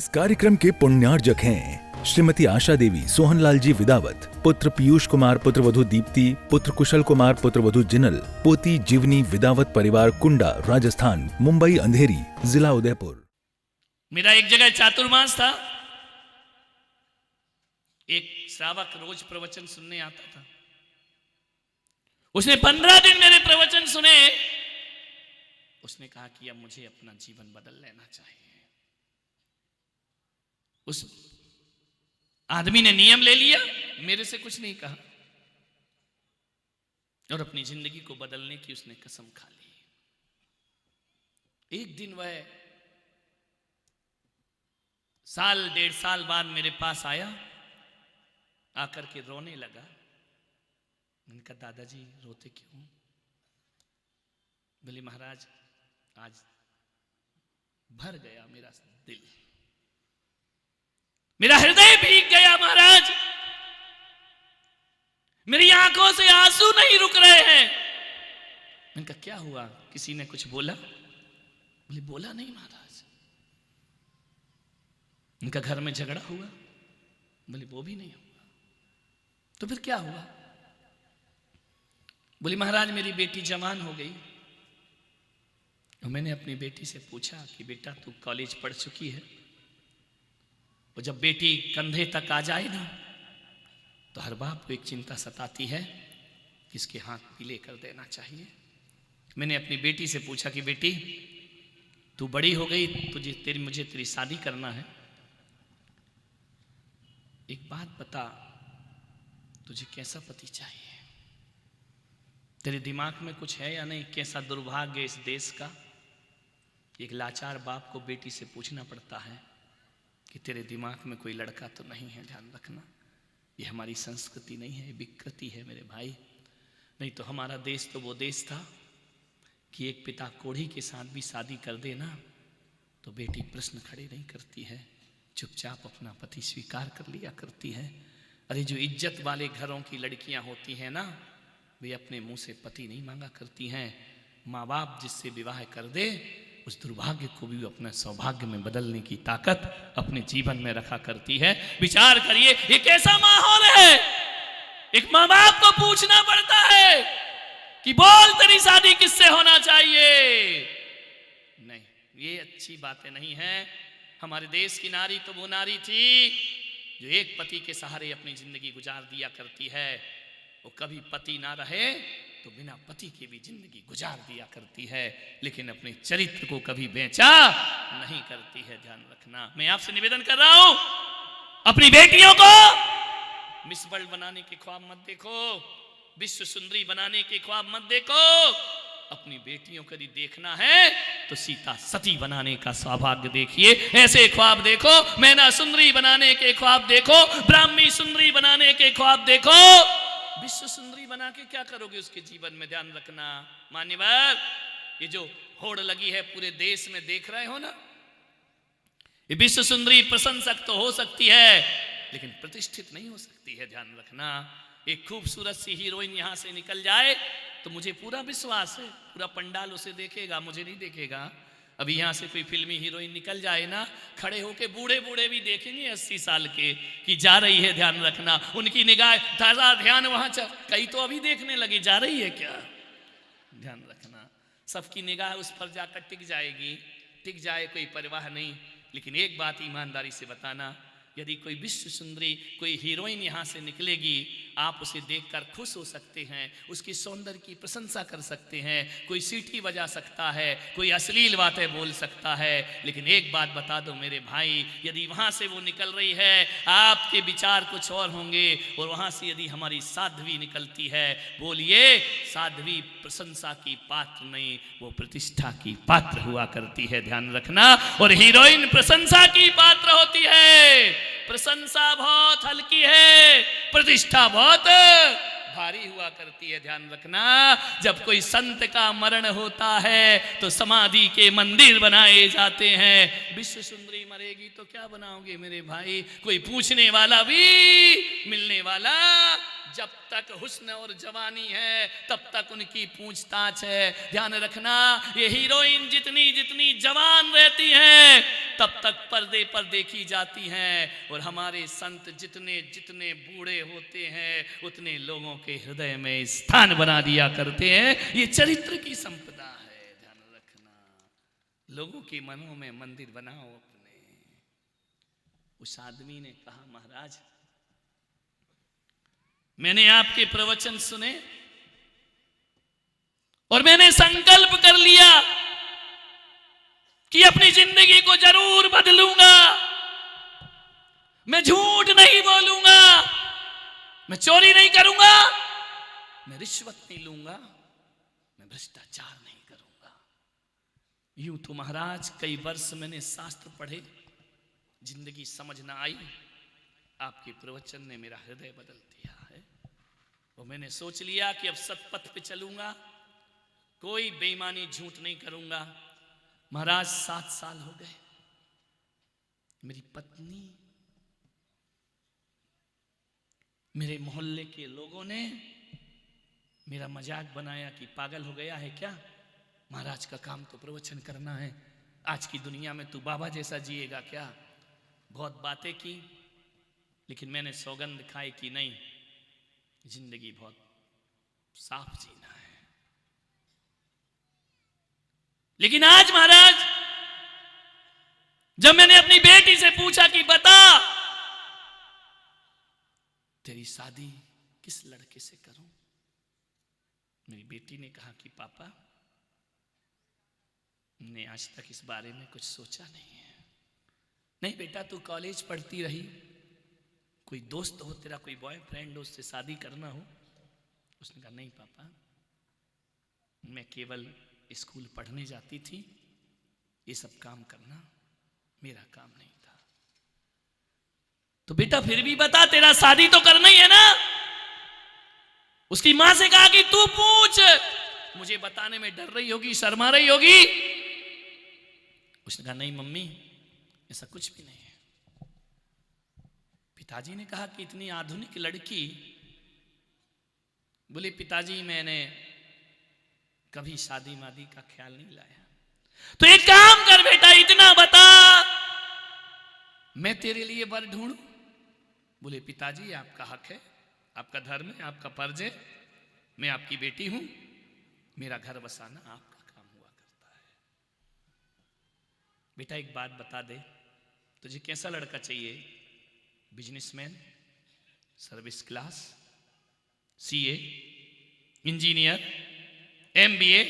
इस कार्यक्रम के पुण्यार्जक हैं श्रीमती आशा देवी, सोहनलाल जी विदावत, पुत्र पीयूष कुमार, पुत्रवधू दीप्ति, पुत्र कुशल कुमार, पुत्रवधू जिनल, पोती जीवनी विदावत, परिवार कुंडा, राजस्थान, मुंबई अंधेरी, जिला उदयपुर। मेरा एक जगह चातुर्मास था। एक श्रावक रोज प्रवचन सुनने आता था। उसने 15 दिन मेरे प्रवचन सुने। उसने कहा कि अब मुझे अपना जीवन बदल लेना चाहिए। उस आदमी ने नियम ले लिया, मेरे से कुछ नहीं कहा, और अपनी जिंदगी को बदलने की उसने कसम खा ली। एक दिन वह साल 1.5 साल बाद मेरे पास आया, आकर के रोने लगा। मैंने कहा दादाजी रोते क्यों? बोले महाराज आज भर गया मेरा दिल, मेरा हृदय भीग गया महाराज, मेरी आंखों से आंसू नहीं रुक रहे हैं। मैंने कहा क्या हुआ, किसी ने कुछ बोला? बोले बोला नहीं महाराज। उनका घर में झगड़ा हुआ? बोले वो भी नहीं हुआ। तो फिर क्या हुआ? बोली महाराज मेरी बेटी जवान हो गई, और मैंने अपनी बेटी से पूछा कि बेटा तू कॉलेज पढ़ चुकी है, और जब बेटी कंधे तक आ जाए ना तो हर बाप को एक चिंता सताती है कि इसके हाथ पीले कर देना चाहिए। मैंने अपनी बेटी से पूछा कि बेटी तू बड़ी हो गई, मुझे तेरी शादी करना है, एक बात बता तुझे कैसा पति चाहिए? तेरे दिमाग में कुछ है या नहीं? कैसा दुर्भाग्य इस देश का, एक लाचार बाप को बेटी से पूछना पड़ता है कि तेरे दिमाग में कोई लड़का तो नहीं है। ध्यान रखना, ये हमारी संस्कृति नहीं है, विकृति है मेरे भाई। नहीं तो हमारा देश तो वो देश था कि एक पिता कोढ़ी के साथ भी शादी कर देना तो बेटी प्रश्न खड़े नहीं करती है, चुपचाप अपना पति स्वीकार कर लिया करती है। अरे जो इज्जत वाले घरों की लड़कियां होती हैं ना, वे अपने मुंह से पति नहीं मांगा करती हैं। माँ बाप जिससे विवाह कर दे उस दुर्भाग्य को भी अपना सौभाग्य में बदलने की ताकत अपने जीवन में रखा करती है। विचार करिए ये कैसा माहौल है। एक माँ बाप को पूछना पड़ता है कि बोल तेरी शादी किससे होना चाहिए। नहीं, ये अच्छी बातें नहीं है। हमारे देश की नारी तो वो नारी थी जो एक पति के सहारे अपनी जिंदगी गुजार दिया करती है। वो कभी पति ना रहे तो बिना पति के भी जिंदगी गुजार दिया करती है, लेकिन अपने चरित्र को कभी बेचा नहीं करती है। ध्यान रखना। मैं आपसे निवेदन कर रहा हूं, अपनी बेटियों को मिस वर्ल्ड बनाने के ख्वाब मत देखो, विश्व सुंदरी बनाने के ख्वाब मत देखो। अपनी बेटियों को यदि देखना है तो सीता सती बनाने का सौभाग्य देखिए। ऐसे ख्वाब देखो, मैना सुंदरी बनाने के ख्वाब देखो, ब्राह्मी सुंदरी बनाने के ख्वाब देखो। विश्व सुंदरी बना के क्या करोगे उसके जीवन में? ध्यान रखना। मान्यवर, ये जो होड़ लगी है पूरे देश में, देख रहे हो ना, ये विश्व सुंदरी प्रशंसक तो हो सकती है लेकिन प्रतिष्ठित नहीं हो सकती है। ध्यान रखना। एक खूबसूरत सी हीरोइन यहां से निकल जाए तो मुझे पूरा विश्वास है पूरा पंडाल उसे देखेगा, मुझे नहीं देखेगा। अभी यहाँ से कोई फिल्मी हीरोइन निकल जाए ना, खड़े होके बूढ़े बूढ़े भी देखेंगे 80 साल के कि जा रही है। ध्यान रखना, उनकी निगाह ताजा ध्यान वहां कई तो अभी देखने लगी, जा रही है क्या? ध्यान रखना, सबकी निगाह उस पर जाकर टिक जाएगी। टिक जाए कोई परवाह नहीं, लेकिन एक बात ईमानदारी से बताना, यदि कोई विश्व सुंदरी कोई हीरोइन यहाँ से निकलेगी, आप उसे देखकर खुश हो सकते हैं, उसकी सौंदर्य की प्रशंसा कर सकते हैं, कोई सीटी बजा सकता है, कोई अश्लील बातें बोल सकता है, लेकिन एक बात बता दो मेरे भाई, यदि वहाँ से वो निकल रही है आपके विचार कुछ और होंगे, और वहाँ से यदि हमारी साध्वी निकलती है, बोलिए साध्वी प्रशंसा की पात्र नहीं, वो प्रतिष्ठा की पात्र हुआ करती है। ध्यान रखना। और हीरोइन प्रशंसा की पात्र होती है। प्रशंसा बहुत हल्की है, प्रतिष्ठा बहुत भारी हुआ करती है। ध्यान रखना। जब कोई संत का मरण होता है तो समाधि के मंदिर बनाए जाते हैं। विश्व सुंदरी मरेगी तो क्या बनाओगे मेरे भाई? कोई पूछने वाला भी मिलने वाला। जब तक हुस्न और जवानी है तब तक उनकी पूछताछ है। ध्यान रखना, ये हीरोइन जितनी जितनी जवान रहती हैं तब तक पर्दे पर देखी जाती हैं। और हमारे संत जितने जितने बूढ़े होते हैं उतने लोगों के हृदय में स्थान बना दिया करते हैं। ये चरित्र की संपदा है, ध्यान रखना। लोगों के मनों में मंदिर बनाओ अपने। उस आदमी ने कहा, महाराज मैंने आपके प्रवचन सुने और मैंने संकल्प कर लिया कि अपनी जिंदगी को जरूर बदलूंगा। मैं झूठ नहीं बोलूंगा, मैं चोरी नहीं करूंगा, मैं रिश्वत नहीं लूंगा, मैं भ्रष्टाचार नहीं करूंगा। यूं तो महाराज कई वर्ष मैंने शास्त्र पढ़े, जिंदगी समझ ना आई। आपके प्रवचन ने मेरा हृदय बदल दिया है। और मैंने सोच लिया कि अब सतपथ पे चलूंगा, कोई बेईमानी झूठ नहीं करूंगा। महाराज 7 साल हो गए, मेरी पत्नी, मेरे मोहल्ले के लोगों ने मेरा मजाक बनाया कि पागल हो गया है क्या, महाराज का काम तो प्रवचन करना है, आज की दुनिया में तू बाबा जैसा जिएगा क्या। बहुत बातें की, लेकिन मैंने सौगंध खाई कि नहीं, जिंदगी बहुत साफ जीना है। लेकिन आज महाराज जब मैंने अपनी बेटी से पूछा कि बता तेरी शादी किस लड़के से करूं, मेरी बेटी ने कहा कि पापा मैंने आज तक इस बारे में कुछ सोचा नहीं है। नहीं बेटा, तू कॉलेज पढ़ती रही, कोई दोस्त हो तेरा, कोई बॉयफ्रेंड हो, उससे शादी करना हो। उसने कहा नहीं पापा, मैं केवल स्कूल पढ़ने जाती थी, ये सब काम करना मेरा काम नहीं था। तो बेटा फिर भी बता, तेरा शादी तो करना ही है ना। उसकी मां से कहा कि तू पूछ, मुझे बताने में डर रही होगी, शर्मा रही होगी। उसने कहा नहीं मम्मी, ऐसा कुछ भी नहीं है। पिताजी ने कहा कि इतनी आधुनिक लड़की, बोले पिताजी मैंने कभी शादी मादी का ख्याल नहीं लाया। तो एक काम कर बेटा, इतना बता, मैं तेरे लिए वर ढूंढूं। बोले पिताजी आपका हक है, आपका धर्म है, आपका फर्ज है, मैं आपकी बेटी हूं, मेरा घर बसाना आपका काम हुआ करता है। बेटा एक बात बता दे, तुझे कैसा लड़का चाहिए? Businessman, service class, CA, engineer, MBA,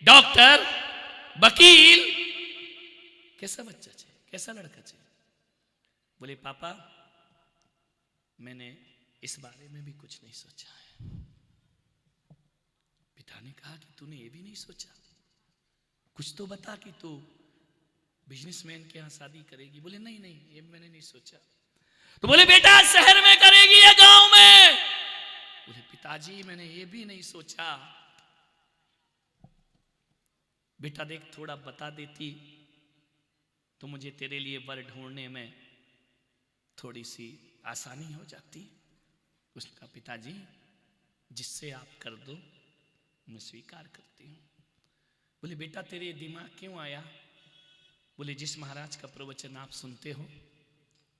doctor, वकील, कैसा बच्चा चाहिए, कैसा लड़का चाहिए? बोले पापा मैंने इस बारे में भी कुछ नहीं सोचा है। पिता ने कहा कि तूने ये भी नहीं सोचा, कुछ तो बता कि तू बिजनेसमैन के यहां शादी करेगी। बोले नहीं नहीं, ये मैंने नहीं सोचा। तो बोले बेटा शहर में करेगी या गांव में? बोले पिताजी मैंने ये भी नहीं सोचा। बेटा देख, थोड़ा बता देती तो मुझे तेरे लिए वर ढूंढने में थोड़ी सी आसानी हो जाती। उसने कहा पिताजी जिससे आप कर दो मैं स्वीकार करती हूं। बोले बेटा तेरे दिमाग क्यों आया? बोले जिस महाराज का प्रवचन आप सुनते हो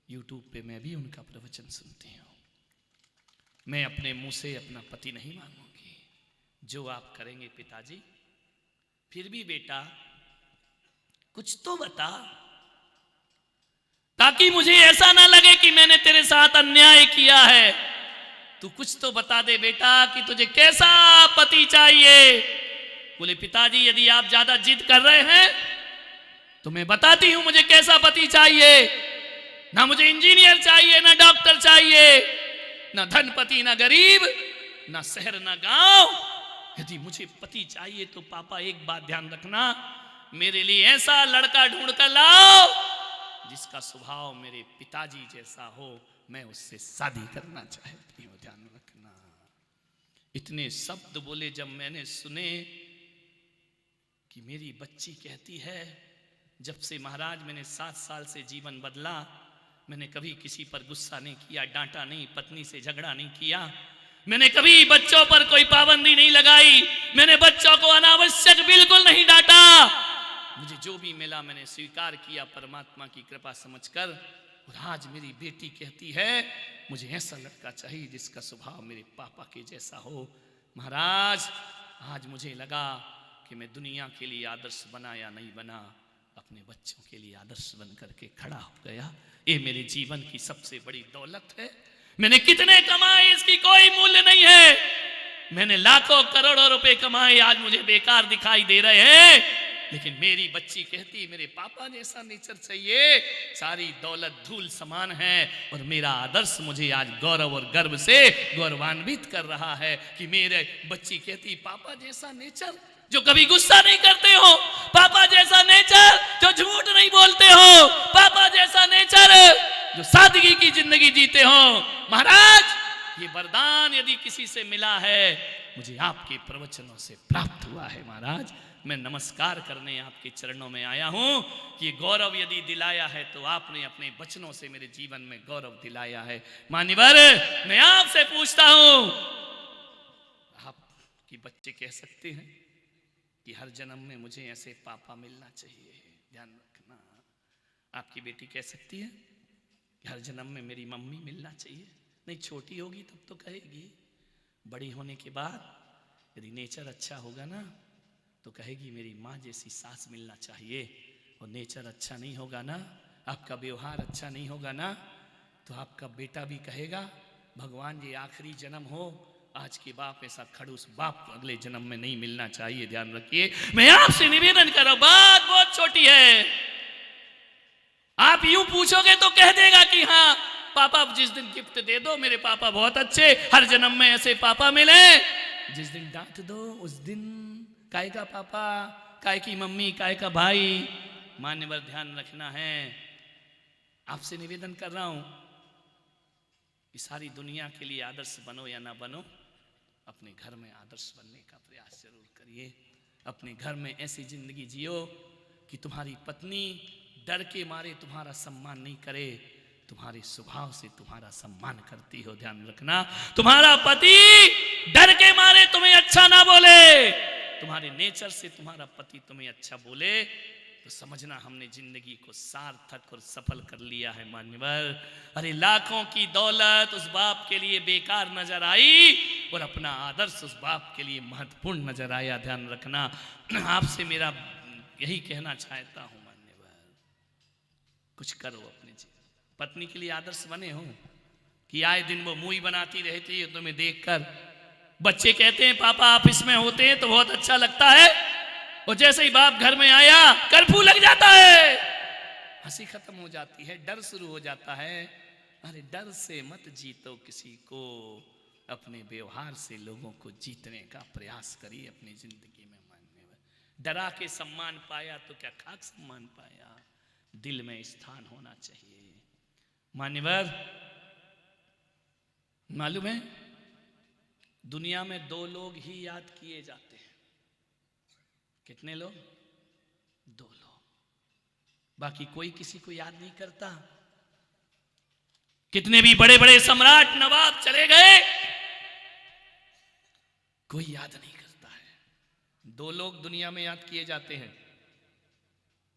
यूट्यूब पे, मैं भी उनका प्रवचन सुनती हूं। मैं अपने मुंह से अपना पति नहीं मांगूंगी, जो आप करेंगे पिताजी। फिर भी बेटा कुछ तो बता, ताकि मुझे ऐसा ना लगे कि मैंने तेरे साथ अन्याय किया है। तू कुछ तो बता दे बेटा कि तुझे कैसा पति चाहिए। बोले पिताजी यदि आप ज्यादा जिद कर रहे हैं तो मैं बताती हूं मुझे कैसा पति चाहिए। ना मुझे इंजीनियर चाहिए, ना डॉक्टर चाहिए, ना धनपति, ना गरीब, ना शहर, ना गांव। यदि मुझे पति चाहिए तो पापा एक बात ध्यान रखना, मेरे लिए ऐसा लड़का ढूंढ कर लाओ जिसका स्वभाव मेरे पिताजी जैसा हो। मैं उससे शादी करना चाहती हूं, ध्यान रखना। इतने शब्द बोले जब मैंने सुने कि मेरी बच्ची कहती है जब से महाराज मैंने 7 साल से जीवन बदला, मैंने कभी किसी पर गुस्सा नहीं किया, डांटा नहीं, पत्नी से झगड़ा नहीं किया, मैंने कभी बच्चों पर कोई पाबंदी नहीं लगाई, मैंने बच्चों को अनावश्यक बिल्कुल नहीं डांटा। मुझे जो भी मिला मैंने स्वीकार किया परमात्मा की कृपा समझकर। और आज मेरी बेटी कहती है मुझे ऐसा लड़का चाहिए जिसका स्वभाव मेरे पापा के जैसा हो। महाराज आज मुझे लगा कि मैं दुनिया के लिए आदर्श बना या नहीं बना, अपने बच्चों के लिए आदर्श बन करके खड़ा हो गया। ये मेरे जीवन की सबसे बड़ी दौलत है। मैंने कितने कमाए इसकी कोई मूल्य नहीं है। मैंने लाखों करोड़ों रुपए कमाए, आज मुझे बेकार दिखाई दे रहे हैं। लेकिन मेरी बच्ची कहती मेरे पापा जैसा नेचर चाहिए। सारी दौलत धूल समान है और मेरा आदर्श मुझे आज गौरव और गर्व से गौरवान्वित कर रहा है कि मेरे बच्ची कहती पापा जैसा नेचर, जो कभी गुस्सा नहीं करते हो, पापा जैसा नेचर जो झूठ नहीं बोलते हो, पापा जैसा नेचर जो सादगी की जिंदगी जीते हो। महाराज ये वरदान यदि किसी से मिला है मुझे आपके प्रवचनों से प्राप्त हुआ है। महाराज मैं नमस्कार करने आपके चरणों में आया हूं कि ये गौरव यदि दिलाया है तो आपने अपने वचनों से मेरे जीवन में गौरव दिलाया है। मान्यवर मैं आपसे पूछता हूं, आपके बच्चे कह सकते हैं कि हर जन्म में मुझे ऐसे पापा मिलना चाहिए, ध्यान रखना। आपकी बेटी कह सकती है कि हर जन्म में मेरी मम्मी मिलना चाहिए। नहीं, छोटी होगी तब तो कहेगी, बड़ी होने के बाद यदि नेचर अच्छा होगा ना तो कहेगी मेरी माँ जैसी सास मिलना चाहिए। और नेचर अच्छा नहीं होगा ना, आपका व्यवहार अच्छा नहीं होगा ना, तो आपका बेटा भी कहेगा भगवान ये आखिरी जन्म हो, आज के बाप ऐसा खड़ूस बाप अगले जन्म में नहीं मिलना चाहिए। ध्यान रखिए, मैं आपसे निवेदन कर रहा हूं, बात बहुत छोटी है। आप यूं पूछोगे तो कह देगा कि हाँ पापा जिस दिन गिफ्ट दे दो मेरे पापा बहुत अच्छे, हर जन्म में ऐसे पापा मिले। जिस दिन डांट दो उस दिन काय का पापा, काय की मम्मी, काय का भाई। मान्यवर ध्यान रखना है, आपसे निवेदन कर रहा हूं कि सारी दुनिया के लिए आदर्श बनो या ना बनो, अपने घर में आदर्श बनने का प्रयास जरूर करिए। अपने घर में ऐसी जिंदगी जियो कि तुम्हारी पत्नी डर के मारे तुम्हारा सम्मान नहीं करे, तुम्हारे स्वभाव से तुम्हारा सम्मान करती हो। ध्यान रखना, तुम्हारा पति डर के मारे तुम्हें अच्छा ना बोले, तुम्हारे नेचर से तुम्हारा पति तुम्हें अच्छा बोले तो समझना हमने जिंदगी को सार्थक और सफल कर लिया है। मान्यवर अरे लाखों की दौलत उस बाप के लिए बेकार नजर आई और अपना आदर्श उस बाप के लिए महत्वपूर्ण नजर आया। ध्यान रखना, आपसे मेरा यही कहना चाहता हूं मान्यवर, कुछ करो अपने जीवन। पत्नी के लिए आदर्श बने हो कि आए दिन वो मुंह बनाती रहती है तुम्हें देखकर। बच्चे कहते हैं पापा ऑफिस में होते हैं तो बहुत अच्छा लगता है, और जैसे ही बाप घर में आया कर्फ्यू लग जाता है, हंसी खत्म हो जाती है, डर शुरू हो जाता है। अरे डर से मत जीतो किसी को, अपने व्यवहार से लोगों को जीतने का प्रयास करिए अपनी जिंदगी में। मान्यवर डरा के सम्मान पाया तो क्या खाक सम्मान पाया, दिल में स्थान होना चाहिए। मान्यवर मालूम है दुनिया में दो लोग ही याद किए जाते हैं। कितने लोग? दो लोग, बाकी कोई किसी को याद नहीं करता। कितने भी बड़े बड़े सम्राट नवाब चले गए, कोई याद नहीं करता है। दो लोग दुनिया में याद किए जाते हैं,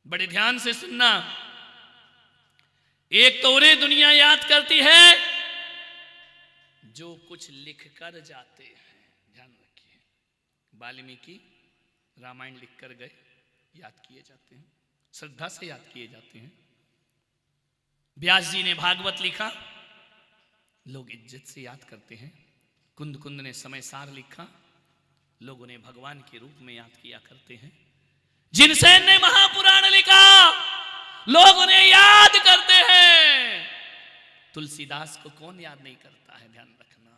बड़े ध्यान से सुनना। एक तो उन्हें दुनिया याद करती है जो कुछ लिख कर जाते हैं। ध्यान रखिए, वाल्मीकि रामायण लिख कर गए, याद किए जाते हैं, श्रद्धा से याद किए जाते हैं। व्यास जी ने भागवत लिखा, लोग इज्जत से याद करते हैं। कुंद कुंद ने समय सार लिखा, लोग उन्हें भगवान के रूप में याद किया करते हैं। जिनसेन ने महापुराण लिखा, लोग उन्हें याद करते हैं। तुलसीदास को कौन याद नहीं करता है? ध्यान रखना,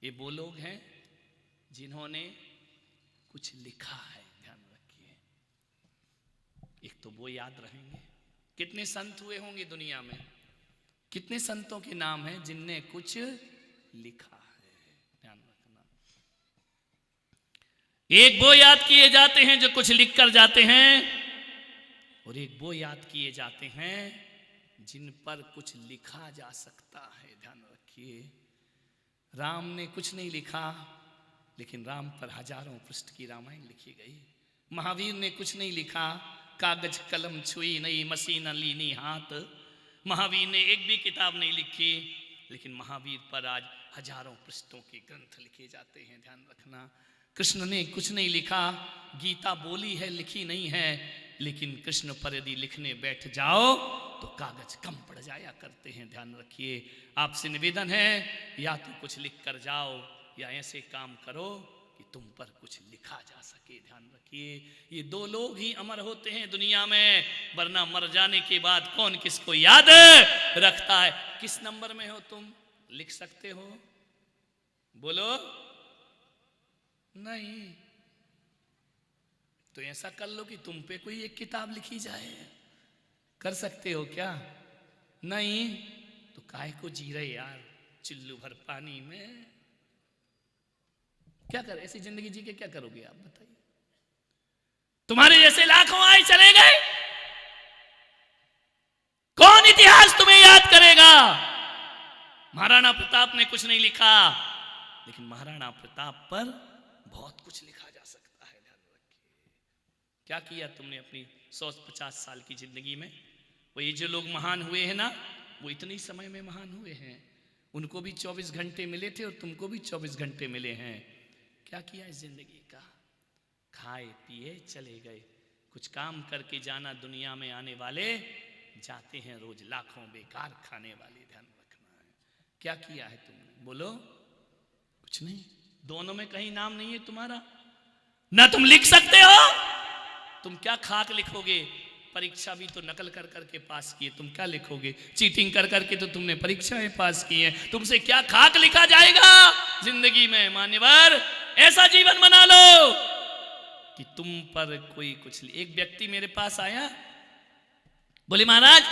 ये वो लोग हैं जिन्होंने कुछ लिखा है। ध्यान रखिए, एक तो वो याद रहेंगे। कितने संत हुए होंगे दुनिया में, कितने संतों के नाम हैं जिनने कुछ लिखा है। ध्यान रखना, एक वो याद किए जाते हैं जो कुछ लिख कर जाते हैं, और एक वो याद किए जाते हैं जिन पर कुछ लिखा जा सकता है। ध्यान रखिए, राम ने कुछ नहीं लिखा, लेकिन राम पर हजारों पृष्ठ की रामायण लिखी गई। महावीर ने कुछ नहीं लिखा, कागज कलम छुई नहीं, मसीना लीनी हाथ। महावीर ने एक भी किताब नहीं लिखी, लेकिन महावीर पर आज हजारों पृष्ठों के ग्रंथ लिखे जाते हैं। ध्यान रखना, कृष्ण ने कुछ नहीं लिखा, गीता बोली है, लिखी नहीं है, लेकिन कृष्ण पर यदि लिखने बैठ जाओ तो कागज कम पड़ जाया करते हैं। ध्यान रखिए, आपसे निवेदन है, या तो कुछ लिख कर जाओ या ऐसे काम करो कि तुम पर कुछ लिखा जा सके। ध्यान रखिए, ये दो लोग ही अमर होते हैं दुनिया में, वरना मर जाने के बाद कौन किसको याद रखता है। किस नंबर में हो तुम, लिख सकते हो? बोलो नहीं। तो ऐसा कर लो कि तुम पे कोई एक किताब लिखी जाए। कर सकते हो क्या? नहीं। तो काहे को जी रहे यार चिल्लू भर पानी में? क्या कर, ऐसी जिंदगी जी के क्या करोगे आप बताइए? तुम्हारे जैसे लाखों आए चले गए, कौन इतिहास तुम्हें याद करेगा? महाराणा प्रताप ने कुछ नहीं लिखा, लेकिन महाराणा प्रताप पर बहुत कुछ लिखा जा सकता है। ध्यान रखिए, क्या किया तुमने अपनी 150 साल की जिंदगी में? वो ये जो लोग महान हुए हैं ना, वो इतने समय में महान हुए हैं। उनको भी 24 घंटे मिले थे और तुमको भी 24 घंटे मिले हैं। क्या किया इस जिंदगी का? खाए पिए चले गए। कुछ काम करके जाना, दुनिया में आने वाले जाते हैं रोज, लाखों बेकार खाने वाले। ध्यान रखना है, क्या किया है तुमने? बोलो कुछ नहीं। दोनों में कहीं नाम नहीं है तुम्हारा, ना तुम लिख सकते हो। तुम क्या खाक लिखोगे? परीक्षा भी तो नकल कर करके पास किए, तुम क्या लिखोगे? चीटिंग कर करके तो तुमने परीक्षाएं पास की हैं, तुमसे क्या खाक लिखा जाएगा जिंदगी में? मान्यवर, ऐसा जीवन बना लो कि तुम पर कोई कुछ। एक व्यक्ति मेरे पास आया, बोले महाराज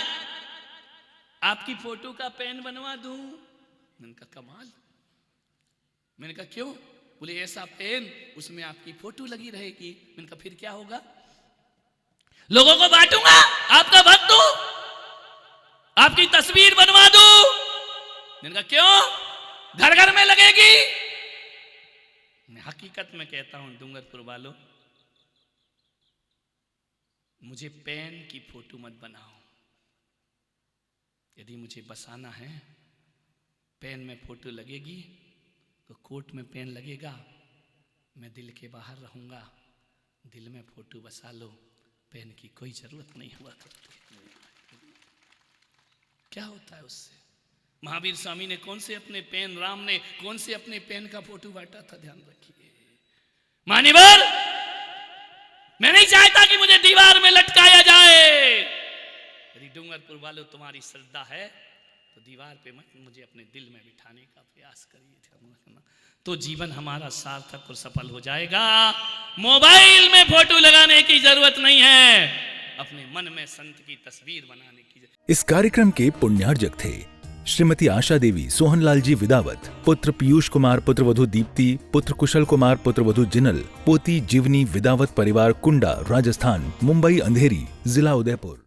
आपकी फोटो का पेन बनवा दूं। मैंने कहा कमाल। मैंने कहा क्यों? बोले ऐसा पेन उसमें आपकी फोटो लगी रहेगी। मैंने कहा फिर क्या होगा? लोगों को बांटूंगा, आपका भक्त हूं, आपकी तस्वीर बनवा दूं। मैंने कहा क्यों? घर घर में लगेगी। मैं हकीकत में कहता हूं डूंगरपुर वालों, मुझे पेन की फोटो मत बनाओ। यदि मुझे बसाना है, पेन में फोटो लगेगी तो कोर्ट में पेन लगेगा, मैं दिल के बाहर रहूंगा, दिल में फोटो बसा लो, पेन की कोई जरूरत नहीं हुआ करती। क्या होता है उससे? महावीर स्वामी ने कौन से अपने पेन, राम ने कौन से अपने पेन का फोटो बांटा था? ध्यान रखिए मान्यवर, मैं नहीं चाहता कि मुझे दीवार में लटकाया जाए। यदि डूंगरपुर वालों तुम्हारी श्रद्धा है तो दीवार पे मत, मुझे अपने दिल में बिठाने का प्रयास करिए। ध्यान रखना, तो जीवन हमारा सार्थक और सफल हो जाएगा। मोबाइल में फोटो लगाने की जरूरत नहीं है, अपने मन में संत की तस्वीर बनाने की जरूरत। इस कार्यक्रम के पुण्यार्जक थे श्रीमती आशा देवी सोहनलाल जी विदावत, पुत्र पीयूष कुमार, पुत्रवधू दीप्ति, पुत्र कुशल कुमार, पुत्रवधू जिनल, पोती जीवनी विदावत परिवार, कुंडा, राजस्थान, मुंबई अंधेरी, जिला उदयपुर।